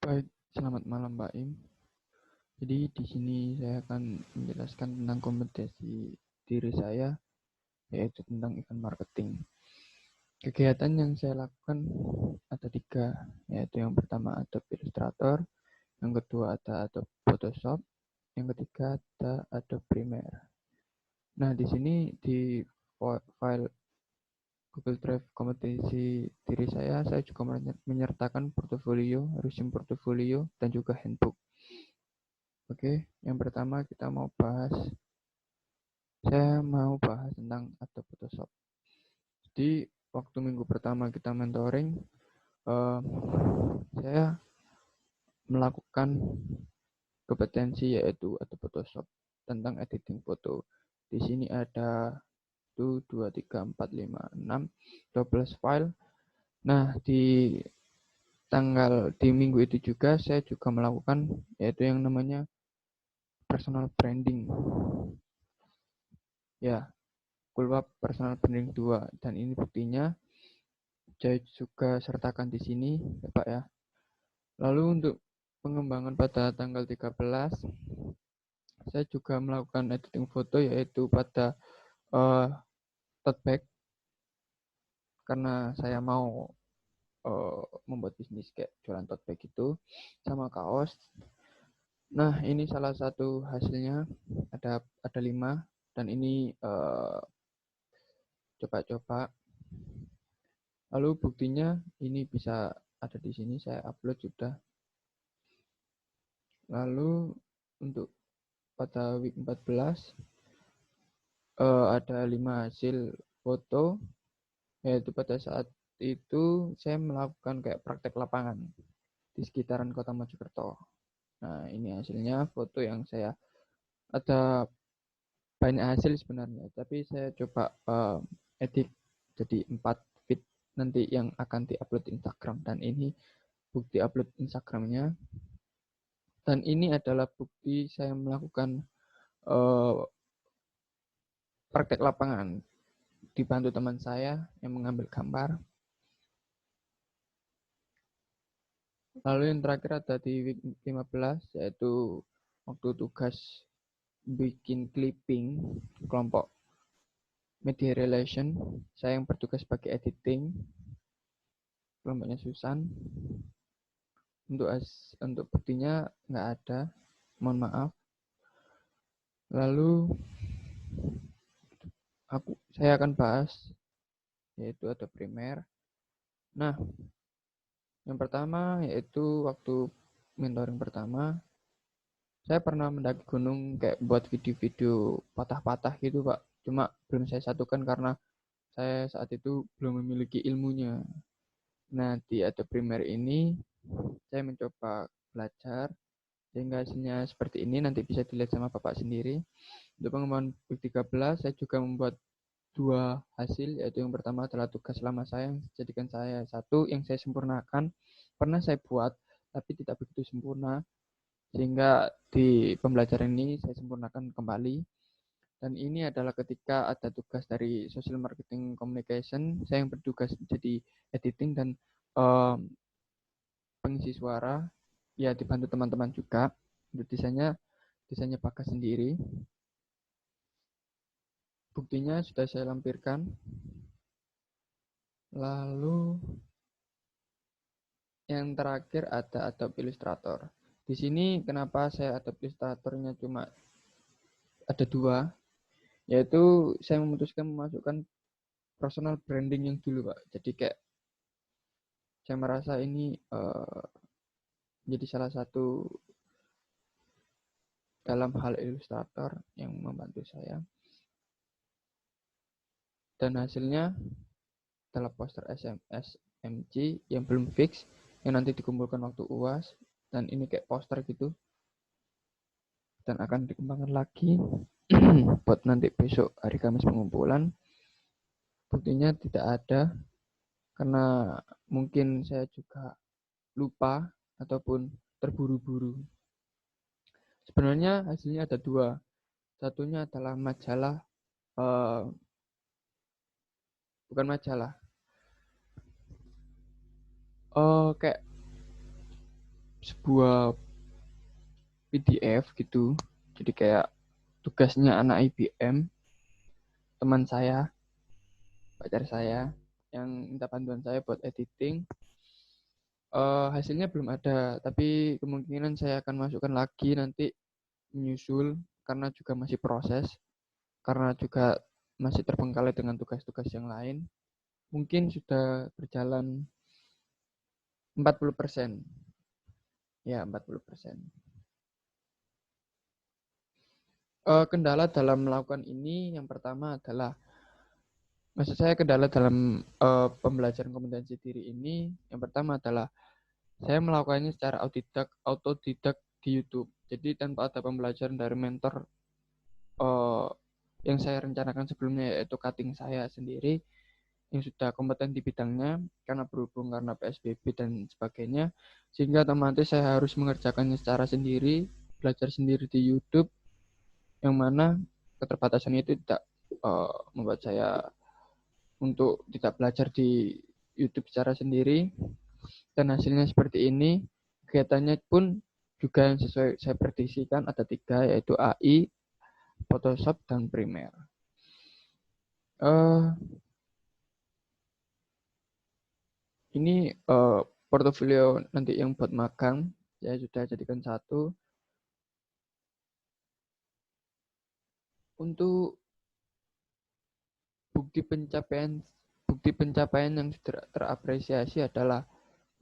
Baik, selamat malam Mbak Im. Jadi di sini saya akan menjelaskan tentang kompetensi diri saya, yaitu tentang event marketing. Kegiatan yang saya lakukan ada 3, yaitu yang pertama Adobe Illustrator, yang kedua ada Adobe Photoshop, yang ketiga ada Adobe Premiere. Nah, di sini di file Google Drive kompetensi diri saya juga menyertakan portofolio, resume portofolio, dan juga handbook. Oke, yang pertama saya mau bahas tentang Adobe Photoshop. Jadi waktu minggu pertama kita mentoring, saya melakukan kompetensi yaitu Adobe Photoshop tentang editing foto. Di sini ada 1, 2, 3, 4, 5, 6, 12 file. Nah, di minggu itu juga saya juga melakukan yaitu yang namanya personal branding. Ya, keluar personal branding 2, dan ini buktinya saya juga sertakan di sini ya Pak ya. Lalu untuk pengembangan pada tanggal 13 saya juga melakukan editing foto yaitu pada tote bag, karena saya mau membuat bisnis kayak jualan tote bag itu sama kaos. Nah, ini salah satu hasilnya, ada 5, dan ini coba-coba. Lalu buktinya ini bisa ada di sini, saya upload sudah. Lalu untuk pada week 14 ada 5 hasil foto, yaitu pada saat itu saya melakukan kayak praktek lapangan di sekitaran Kota Mojokerto. Nah, ini hasilnya foto yang saya ada banyak hasil sebenarnya, tapi saya coba edit jadi 4 feed nanti yang akan diupload Instagram, dan ini bukti upload Instagramnya. Dan ini adalah bukti saya melakukan praktek lapangan dibantu teman saya yang mengambil gambar. Lalu yang terakhir ada di week 15, yaitu waktu tugas bikin clipping kelompok media relation. Saya yang bertugas sebagai editing, kelompoknya Susan. Untuk buktinya nggak ada, mohon maaf. Lalu saya akan bahas yaitu ada Premiere. Nah, yang pertama yaitu waktu mentoring pertama, saya pernah mendaki gunung kayak buat video-video patah-patah gitu Pak. Cuma belum saya satukan karena saya saat itu belum memiliki ilmunya. Nah, di Adobe Premiere ini saya mencoba belajar sehingga hasilnya seperti ini, nanti bisa dilihat sama Bapak sendiri. Untuk pengembangan week 13 saya juga membuat 2 hasil, yaitu yang pertama adalah tugas lama saya yang jadikan saya 1 yang saya sempurnakan. Pernah saya buat tapi tidak begitu sempurna, sehingga di pembelajaran ini saya sempurnakan kembali. Dan ini adalah ketika ada tugas dari social marketing communication, saya yang bertugas jadi editing dan pengisi suara, ya dibantu teman-teman juga. Untuk desainnya pakai sendiri. Buktinya sudah saya lampirkan. Lalu yang terakhir ada Adobe Illustrator. Di sini kenapa saya Adobe Illustratornya cuma ada 2, yaitu saya memutuskan memasukkan personal branding yang dulu Pak. Jadi kayak saya merasa ini menjadi salah satu dalam hal Illustrator yang membantu saya. Dan hasilnya adalah poster SMG yang belum fix, yang nanti dikumpulkan waktu UAS. Dan ini kayak poster gitu, dan akan dikembangkan lagi buat nanti besok hari Kamis pengumpulan. Buktinya tidak ada karena mungkin saya juga lupa ataupun terburu-buru. Sebenarnya hasilnya ada 2. Satunya adalah majalah, bukan majalah, kayak sebuah PDF gitu. Jadi kayak tugasnya anak IBM, teman saya, pacar saya, yang minta bantuan saya buat editing. Hasilnya belum ada, tapi kemungkinan saya akan masukkan lagi nanti menyusul, karena juga masih proses, karena juga masih terbengkalai dengan tugas-tugas yang lain. Mungkin sudah berjalan 40%. Ya, 40%. Kendala dalam melakukan ini yang pertama adalah, maksud saya kendala dalam pembelajaran kompetensi diri ini yang pertama adalah saya melakukannya secara autodidak di YouTube. Jadi tanpa ada pembelajaran dari mentor uh, yang saya rencanakan sebelumnya, yaitu cutting saya sendiri yang sudah kompeten di bidangnya, karena berhubung karena PSBB dan sebagainya, sehingga otomatis saya harus mengerjakannya secara sendiri, belajar sendiri di YouTube, yang mana keterbatasan itu tidak membuat saya untuk tidak belajar di YouTube secara sendiri, dan hasilnya seperti ini. Kegiatannya pun juga yang sesuai saya prediksikan, ada 3, yaitu AI, Photoshop, dan Premiere. Ini portofolio nanti yang buat magang, saya sudah jadikan 1. Untuk bukti pencapaian yang terapresiasi adalah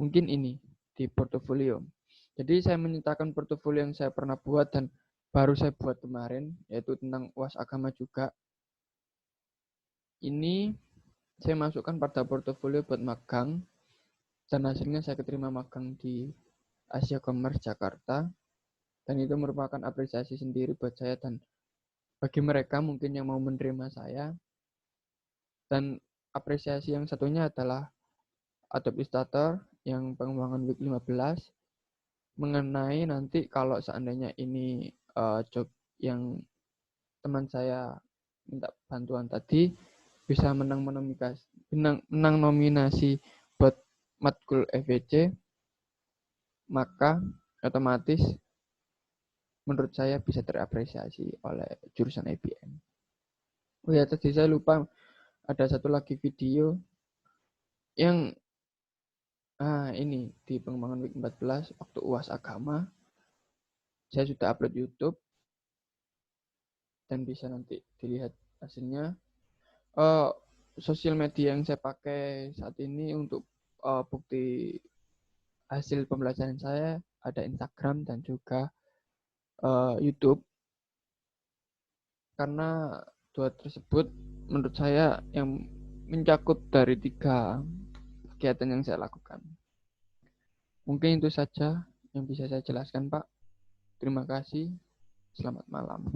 mungkin ini di portofolio. Jadi saya menyertakan portofolio yang saya pernah buat dan baru saya buat kemarin, yaitu tentang UAS agama juga. Ini saya masukkan pada portofolio buat magang, dan hasilnya saya keterima magang di Asia Commerce Jakarta, dan itu merupakan apresiasi sendiri buat saya dan bagi mereka mungkin yang mau menerima saya. Dan apresiasi yang satunya adalah Adobe Illustrator yang pengembangan Week 15, mengenai nanti kalau seandainya ini job yang teman saya minta bantuan tadi bisa menang nominasi buat matkul FEC, maka otomatis menurut saya bisa terapresiasi oleh jurusan IBM. Oh ya, tadi saya lupa, ada satu lagi video yang ini di pengembangan Week 14 waktu UAS agama. Saya sudah upload YouTube dan bisa nanti dilihat hasilnya. Sosial media yang saya pakai saat ini untuk bukti hasil pembelajaran saya ada Instagram dan juga YouTube, karena 2 tersebut menurut saya yang mencakup dari 3 kegiatan yang saya lakukan. Mungkin itu saja yang bisa saya jelaskan, Pak. Terima kasih. Selamat malam.